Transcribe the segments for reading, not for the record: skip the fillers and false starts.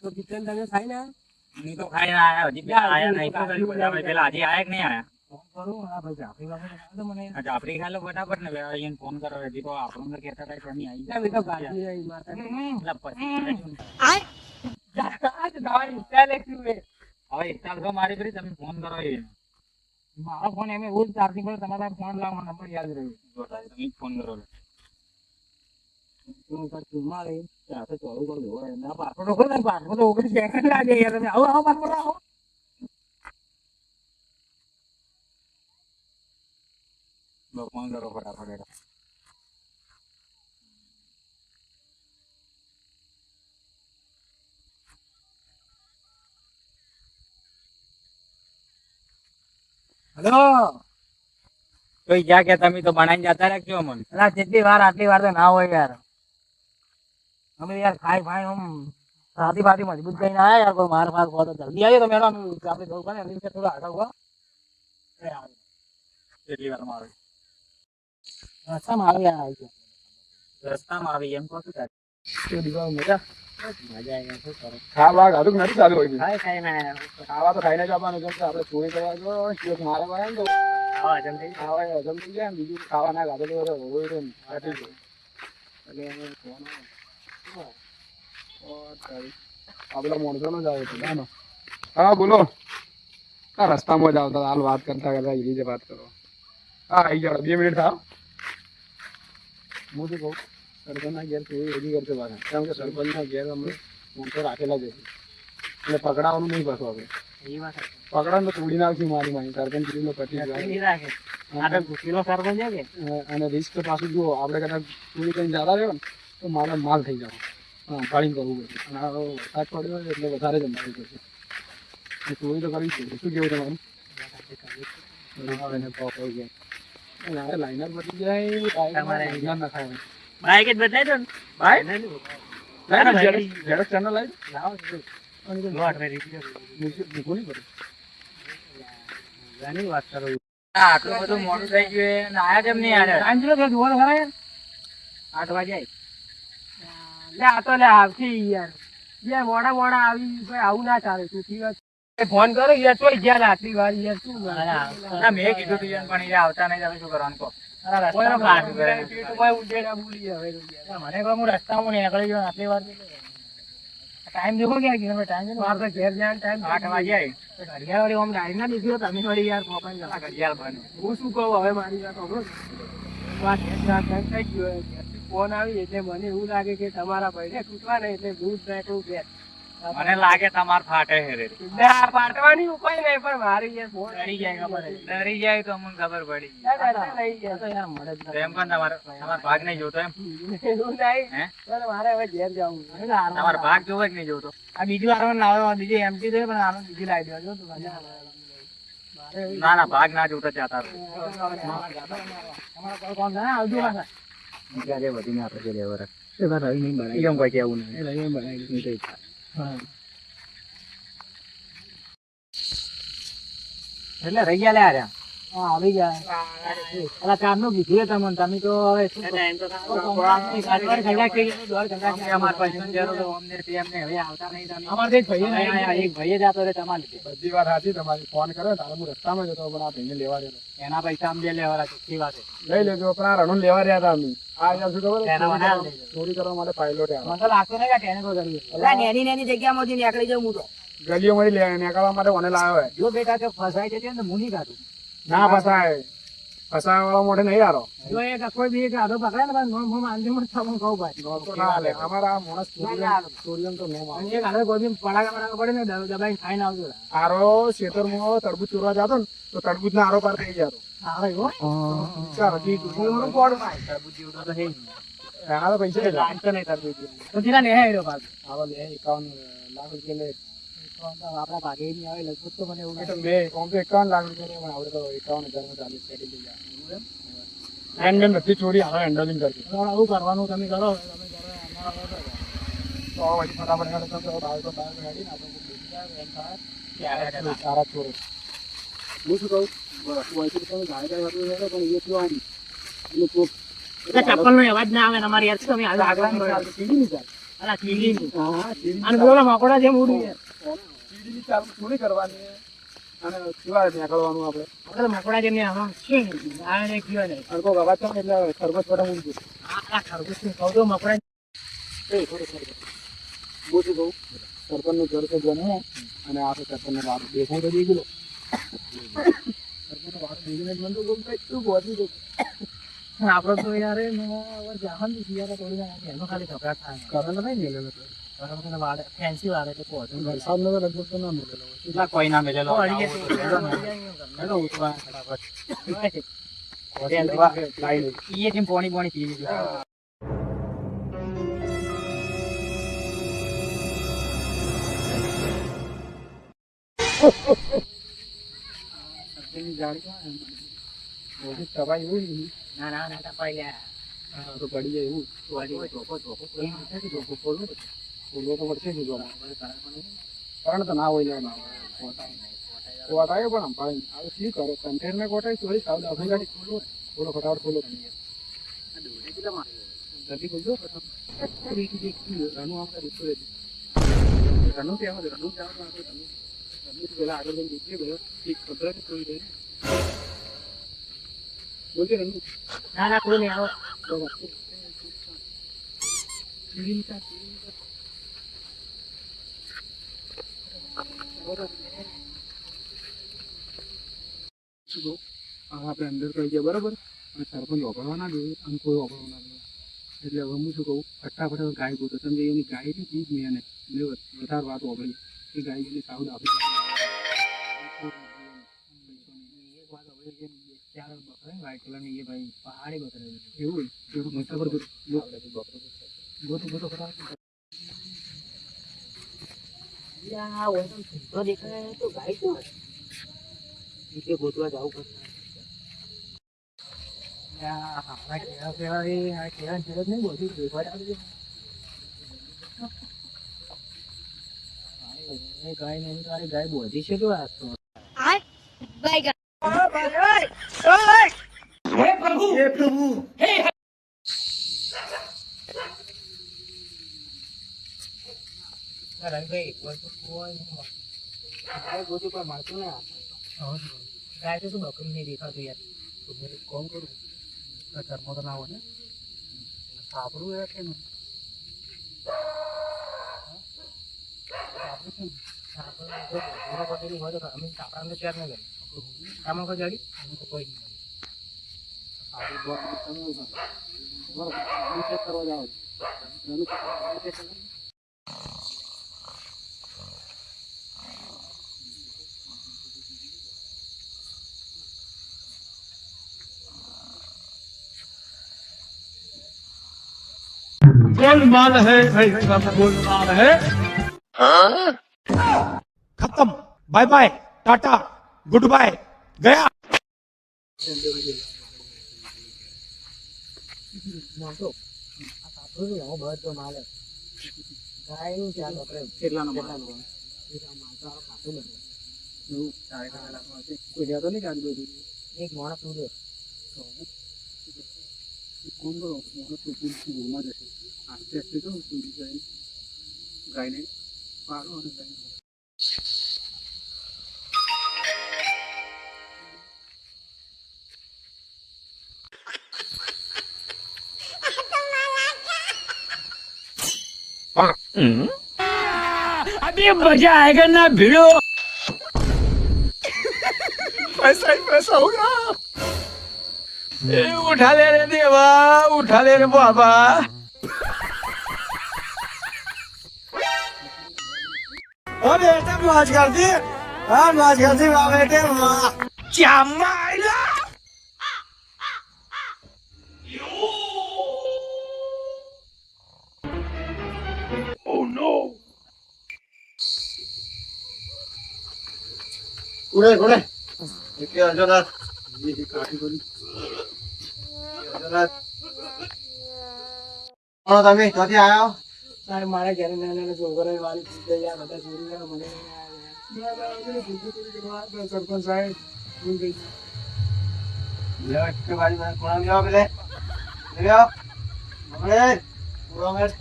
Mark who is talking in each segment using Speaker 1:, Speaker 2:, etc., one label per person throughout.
Speaker 1: તો કિચન તમે ખાઈ ને
Speaker 2: ની તો ખાઈને આયા હજી પેલા આયા નહીં તો કઈ બધા પેલા હજી આયા કે નહીં આયા
Speaker 1: કરું આ ભાઈ જાફરી બાફરી ખાય તો મને
Speaker 2: જાફરી ખાઈ લો ફટાફટ ને અહીંયા ફોન કરો હજી તો આપણને કહેતા કઈ કમી આવી
Speaker 1: કેમ એ તો ગાડી આવી માતા
Speaker 2: એટલે પછી
Speaker 1: આજ તમારી ઇન્સ્ટા લેખ્યું છે
Speaker 2: હવે ઇન્સ્ટોલ કરો મારી કરી તમે ફોન કરો એ
Speaker 1: મારો ફોન એમ રોજ ચાર્જિંગ પર તમારા ફોન લાવવાનો નંબર યાદ રહ્યો
Speaker 2: તમે જ ફોન કરો
Speaker 1: હું પર મારે ચાતે ચાલુ કરી દો ના પાસવર્ડ ખોલ ને પાસવર્ડ 19 સેકન્ડ લાગે યાર તમે આવો પાસવર્ડ આવો
Speaker 2: ફોન કરો ફટાફટ
Speaker 1: હેલો
Speaker 2: તો જા કે તમે તો બનાવીને જતા રાખજો અમને
Speaker 1: અલા જેટલી વાર આટલી વાર તો ના હોય યાર અમે યાર ખાઈ ખાઈ આમ સાથી બાથી મજબૂત કરીને આયા યાર કોઈ માર માર ખો તો જલ્દી આવ્યો તો મેડમ આપણે જવું પડે એની થોડો આગળ હો
Speaker 2: કેટલી વાર મારો
Speaker 1: રસ્તામાં આવી યાર
Speaker 2: રસ્તામાં આવી એમ કહું છું
Speaker 1: તો દીવા મજા મજા આવી શું કરો
Speaker 3: ખાવા ગાધું નથી ચાલુ હોય
Speaker 1: ખાઈ ખાઈ ને
Speaker 3: ખાવા તો ખાઈને જ આવવાનું કેમ કે આપણે ચોરી કરવા જો કેક મારે વાય ને તો
Speaker 1: આવા જમ થઈ
Speaker 3: ખાવા હજમ થઈ જાય ને બીજું ખાવા ના ગાધેલું હોય તો હોય તો કાઢી દે એટલે એને ફોન આપણા મોણસો નો જ આવે છે જાનો હા બોલો આ રસ્તામાં જ આવતા હાલ વાત કરતા કરતા એ રીતે વાત કરો હા આવી જાવ 2 મિનિટ થાવ હું શું કહું સરપંચના ઘેર તો એવી કરશે પાછા કેમ કે સરપંચના ઘેર અમે મોણસો રાખેલા જ એટલે પકડાવાનું નહીં પાછું આપણે
Speaker 1: એ વાત
Speaker 3: પકડાને તો તોડી નાખશું મારી મારી સરપંચ નો પતિ
Speaker 1: નહીં રાખે આ તો ગુસ્સીનો સરપંચ છે કે
Speaker 3: અને રિસ્ક પાછું જો આપણે કદાચ ચોરી કરીને જતા રહ્યો ને તો મારો માલ થઈ જાવ હા ફાળીને કરવું પડશે અને આ વરસાદ પડ્યો હોય એટલે વધારે જ અમારી પડશે ચોરી તો કરવી છે શું કેવું તમારું લાઈનર બચી જાય ના ખાય
Speaker 1: બાઈક જ બદલાઈ દો ને
Speaker 3: ભાઈ
Speaker 1: ભાઈ
Speaker 3: ઝેરોક્સ ચેનલ લાવી
Speaker 1: લાવો લોટ વેરી
Speaker 3: મૂકવું નહીં પડે
Speaker 1: ઘણી વાત કરો
Speaker 2: આટલું બધું મોડું થઈ ગયું ને આયા કેમ નહીં આયા
Speaker 1: ટાઈમ જોવો જોવો તો ખરા યાર 8 વાગે લે આ તો લે આવતી યાર યાર મોડા મોડા આવી ભાઈ આવું ના ચાલે તું ફોન કરો યાર તોય જ્યાં આટલી વાર યાર શું
Speaker 2: ના મેં કીધું તું યાર પણ એ આવતા નહીં તમે શું કરવાનું કહો
Speaker 1: મને કહો હું રસ્તામાં નીકળી ગયો આટલી વાર ટાઈમ જોવો ક્યાં ટાઈમ મારે ઘેર જવાનો ટાઈમ
Speaker 2: 8 વાગે આવી
Speaker 1: ઘડિયાળ વાળી આમ ડાયરી ના દીધી તમે વળી યાર પોપાઈ
Speaker 2: ઘડિયાળ બને
Speaker 1: હું શું કહું હવે મારી વાત સાંભળો થઈ ગયો ફોન આવી એટલે મને એવું લાગે કે તમારા ભાઈને તૂટવા નહીં એટલે દૂધ નાખ્યું કે
Speaker 2: મને લાગે તમાર ફાટે હે રે
Speaker 1: પાટવાની ઉપાય નહીં પણ મારી યાર ફોન ડરી જાય ખબર
Speaker 2: ડરી જાય તો અમને ખબર પડી એમ પણ તમાર ભાગ નહીં જોતો એમ
Speaker 1: મારે હવે ઘેર જવું
Speaker 2: તમાર ભાગ જોવે કે નહીં જોતો
Speaker 1: આ બીજું આરો લાવ્યો બીજું એમટી દે પણ આનો બીજી લાવી દેજો
Speaker 2: ના ના ભાગ ના જોતા જતા
Speaker 1: તમારા કોણ છે આવજો પાછા
Speaker 2: બીજા જે વધીને આપણે જે લેવા રાખે એમ કોઈ કેવું નહીં
Speaker 1: એટલે રહી ગયા લે આર્યા આવી ગયા ચાર નું કીધું તમને તમે તો હવે ભાઈ જતો રે તમારે
Speaker 3: બધી વાત સાચી તમારી ફોન કર્યો તારે હું રસ્તામાં જતો પણ આ ભાઈને લેવા રહ્યો
Speaker 1: એના પૈસા અમને લેવા સાચી વાત
Speaker 3: લઈ લેજો પણ આ રણું લેવા રહ્યા હતા અમે આ યાર શું ખબર
Speaker 1: એના મને
Speaker 3: ચોરી કરવા માટે પાયલોટ
Speaker 1: મને તો લાગતો નહીં કે તેને કોઈ કર્યું નેની નેની જગ્યામાંથી નીકળી જાઉં હું તો
Speaker 3: ગલીઓમાંથી નીકળવા માટે મને લાવ્યો હોય
Speaker 1: જો બેટા કે ફસાઈ જશે ને હું નહીં કાઢું
Speaker 3: ના ફસાય ફસાવા વાળા મોઢે નહીં હારો
Speaker 1: જો એક કોઈ બી કાઢો પકડે ને હું માંડી મત તમને કહું ભાઈ
Speaker 3: અમારા માણસ ચોરીઓ તો નો
Speaker 1: અને એક હારે કોઈ બી પડાકા પડે ને દબાઈ ખાઈને આવજો
Speaker 3: આરો ખેતરમાં તરબૂચ ચોરવા જતો ને તો તરબૂચ ના આરો પાર થઈ જતો
Speaker 1: આવે હો
Speaker 3: ચાલો ઠીક હું કોડ માં
Speaker 1: તરબૂચ જેવું તો હે
Speaker 3: એના તો પૈસા
Speaker 1: લાગતો નહીં તરબૂચ તો જીરા ને હે એરો પાછો
Speaker 3: આવો લે 51 લાખ રૂપિયા લે
Speaker 1: આપણા ભાગે નહીં આવે લગભગ તો મને એવું
Speaker 3: તો બે કોમ તો 51 લાખ રૂપિયા ને આવડે તો 51,000 માં ચાલીસ કરી લઈ જાય એન્ડ નથી ચોરી આવે હેન્ડલિંગ કરતી
Speaker 1: આવું કરવાનું તમે કરો
Speaker 3: તો પછી ફટાફટ હેડ તો બાર ગાડી ના તો સારા ચોરો હું શું કહું બસ વૈસે તમે ગાડી હતું પણ એ શું આની એટલે
Speaker 1: ચપ્પલ નો અવાજ ના આવે અમારી યાર તમે આગળ સીધી નહીં જાય અલા કીડીની.
Speaker 3: હા, કીડી
Speaker 1: અને પેલા મકોડા જેમ ઉડી યાર.
Speaker 3: કીડીની ચાલ થોડી કરવાની અને કેવા નીકળવાનું આપણે
Speaker 1: આપણે મકોડા જેમ ને આમાં શું નહીં. આ ને કયો નહીં.
Speaker 3: અને કોઈ અવાજ થાય ને એટલે ખરબત પડે મૂકી દે.
Speaker 1: આ ખરગોશને કહું તો મકોડા
Speaker 3: એ થોડું ખરબત. હું શું કહું સરપંચનું ઘર છે જમવું અને આ તો સરપંચને વાત દેખાય તો દઈ ગયેલો સરપંચને વાત દઈ ગઈને મને તો ગમ કઈ શું પહોંચી ગયું.
Speaker 1: આપણે તો યાર જાહન યાર થોડી એનો ખાલી ઘબરાટ થાય.
Speaker 3: કરંટ નહીં મેલેલો તો.
Speaker 1: બરાબર વાડે ફેન્સી વાડે તો પહોંચે.
Speaker 3: વરસાદનો તો લગભગ તો ના મેલેલો હોય.
Speaker 2: એટલા કોઈ ના મેલેલો
Speaker 3: હેલો ઉઠવા ફટાફટ. લાઈ લઈ.
Speaker 2: ઈ જેમ પાણી પાણી પી લીધું
Speaker 3: સબ્જીની જાળી કાં મોટી તવાઈ એવું નહીં.
Speaker 1: ના ના ના તપાઈ લે.
Speaker 3: હા, તો પડી જાય એવું. ફૂલો તો પડશે જ જોવા. કારણ તો ના હોય ને ના કોટાય પણ અંપાડી હવે શું કરે કંઠેર ને કોટાય ચોરી સાઉથ આફ્રિકા થોડો ફટાફટ ખોલો જલ્દી ખોલજો રનું આપણે રીતો રનું ત્યાં રનું ત્યાં આપણે રનું પેલા આગળ જઈને દેખીએ બધા એક ખબર થોડી દે બોલજો રનું
Speaker 1: ના ના કોઈ નહીં આવો.
Speaker 3: તો વસ્તુ શું કહું આપણે અંદર કહી ગયા બરાબર અને સરપંચ ઓગળવા ના જોઈએ અને કોઈ ઓગળવા ના જોઈએ એટલે હવે હું શું કહું ફટાફટ ગાય ગોતો સમજે એની ગાય છે એ જ મેં વધારે વાત ઓગળી એ ગાય જેને સાઉથ આફ્રિકા
Speaker 1: વ્હાઈટ કલર ની એ ભાઈ પહાડી બકરી
Speaker 3: એવું એવું મસ્ત પર ગોતો ગોતો ફટાફટ
Speaker 1: તો દેખાય તો ગાય તો નીચે ગોતવા જવું પડશે. ગાય બોધી છે તો આ તો ગાય તો શું બકરી નહીં દેખાતું યાર.
Speaker 3: કોમ કરું ઘરમાં તો ના હોય ને સાપડું એ કે ચેક કરવા જાવ
Speaker 4: गोलमाल है भाई गोलमाल है खत्म bye bye tata goodbye गया
Speaker 3: કેટલાનો તો નહીં કાઢી બધું
Speaker 1: એક માણસ ઉડ્યો.
Speaker 3: કોમ કરો મોટો ટોપી ઘરમાં જશે આસ્તે આસ્તે તો સુધી જાય ગાયને પાડો અને ગાયને
Speaker 4: अभी मजा आएगा ना भिड़ो पैसा ही पैसा होगा उठा ले रे देवा उठा ले रे बाबा अरे बेटा मौज कर दी हाँ मौज कर दी वाह बेटे वाह चामाइला Oh no!
Speaker 2: ઉડે ઉડે એટલે અંજોનાથ
Speaker 3: એ કાઢી કરી
Speaker 2: અંજોનાથ કોણ તમે ક્યાંથી આવ્યા
Speaker 1: તારે મારા ઘરે નાના છોકરા વાળી બધા ચોરી મને
Speaker 3: સરપંચ સાહેબ હું ગઈ
Speaker 2: લ્યો એક બારી માં કોણ લ્યો પેલે લ્યો મગડે પૂરો મેર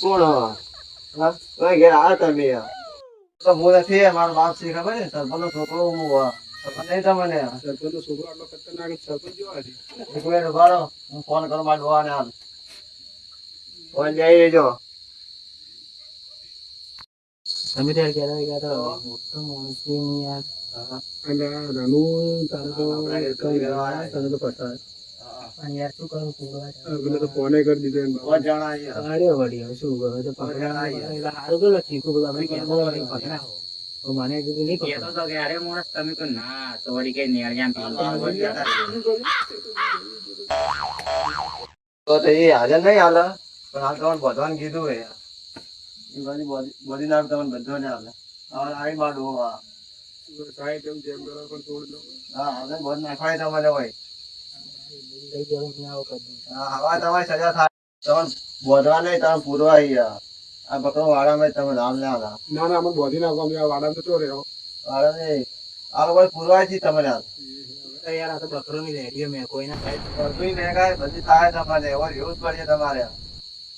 Speaker 4: કોણ હા ઓય ઘેર આવ્યા તમે તો હું નથી મારો બાપ છે ખબર છે સરપંચનો છોકરો હું સરપંચ નહીં તમને
Speaker 3: સરપંચનો છોકરો આટલો ખતરનાક સરપંચ જેવા છે.
Speaker 4: એક મિનિટ ઉભા રહો હું ફોન કરું મારા ડોહાને હાલ ફોન જઈ રહેજો
Speaker 1: તમે ત્યારે કહેતા હતા કે આ તો મોટો માણસ છે ને યાર.
Speaker 3: અને આ નાનું તારે તો તને તો પતા
Speaker 1: પણ યાર શું કરું પૂરવા?
Speaker 3: પેલો તો ફોને કરી દીધો એમ
Speaker 4: બહુ જણા અહીંયા
Speaker 1: અરે વળી હવે શું કરે તો પકડાય એટલે સારું પેલો શીખું બધું આપણે કહેતો હતો કે પકડાવો. તો મને કીધું નહીં
Speaker 2: કહેતો
Speaker 1: પકડાવો.
Speaker 2: તો કે અરે માણસ તમે તો ના તો વળી કઈ નેળિયામ
Speaker 4: તો એ હાજર નહીં હાલે પણ હાલ તમને બધવાને કીધું હે એ બધી નામ તમને બધવાને હાલે હવે આવી માં ડોહા
Speaker 3: સાહેબ એમ જેમ કરો પણ છોડ દો.
Speaker 4: હા હવે બધું નાખવાય તમારે હોય
Speaker 1: લઈ જવાનું નહીં આવો કરી દઉં.
Speaker 4: હા હવે તમારી સજા થાય તમને બોધવા નહીં તમે પૂરવા અહીંયા આ બકરો વાળામાં તમે નામ ના હાલા
Speaker 3: ના ના અમે બોધી નાખો અમે આ વાડામાં તો ચો રહ્યો.
Speaker 4: વાળા નહીં આ લોકો પૂરવાય છે તમે હાલ
Speaker 1: તો યાર આ તો બકરોની રેડીઓ મેં કોઈના સાઈડ
Speaker 4: બધું મેઘાય બધી થાય તમારે એવો એવું જ પડે તમારે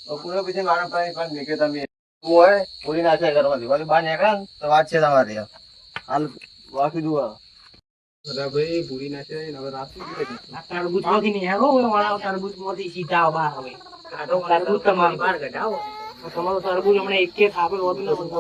Speaker 4: તો પૂરો પછી મારા પાસે પણ નીકળે તમે શું હોય પૂરી નાખ્યા કરવાથી વળી બહાર નીકળે ને તો વાત છે તમારી હાલ વાકી દુઆ
Speaker 3: બધા ભાઈ પૂરી નાખે ને હવે રાત સુધી રહી.
Speaker 1: આ તરબૂચમાંથી નહીં હેરો હોય વાળા તરબૂચમાંથી સીધા બહાર આવે. આ તો તરબૂચ તમારું બહાર કઢાવો. તો તમારું તરબૂચ હમણાં એક કે થાપે હોતું ને બધું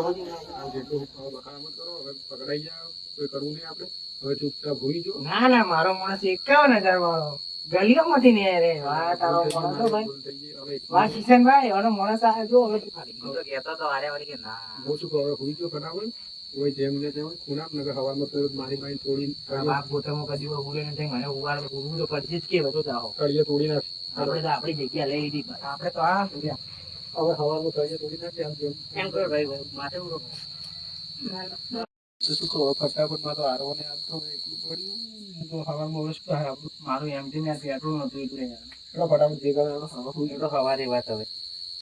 Speaker 3: આ જેટલું બખાડા મત કરો હવે પકડાઈ જાય કોઈ કરવું નહીં આપણે હવે ચૂપચાપ ભૂલી જો.
Speaker 1: ના ના મારો માણસ 51,000 વાળો ગલીઓમાંથી નહીં રે. વાહ તારો માણસ તો ભાઈ
Speaker 3: ભૂલ થઈ ગઈ હવે
Speaker 1: વાહ કિશનભાઈ એનો માણસ આ જો હવે તું ખાલી
Speaker 2: હું તો કહેતો તો અરે વળી કે ના
Speaker 3: હું શું કહું હવે ભૂલી જો ફટાફટ કોઈ જેમ ને તેમ ખૂણા નગર હવામાં તો મારી બાઈ તોડી
Speaker 1: આ બાપ પોતામાં કદી ઉભું રહે નથી મને ઉગાડ ઉભું તો પછી જ કે બધું જાઓ
Speaker 3: કળીએ તોડી નાખી
Speaker 1: આપણે તો આપણી જગ્યા લઈ લીધી પણ આપણે તો આ
Speaker 3: હવે હવામાં કળીએ તોડી નાખી આમ તેમ.
Speaker 1: એમ કરો ભાઈ માથે ઉભો
Speaker 3: તો શું કહું ફટાફટ માં તો હારવાને હાથ તો એકલું પડ્યું હું તો હવામાં હવે શું થાય આપણું
Speaker 1: મારું એમ થી પેટ્રોલ નતું એટલે યાર
Speaker 3: ફટાફટ જે કરે હવે
Speaker 1: એ તો સવારે વાત હવે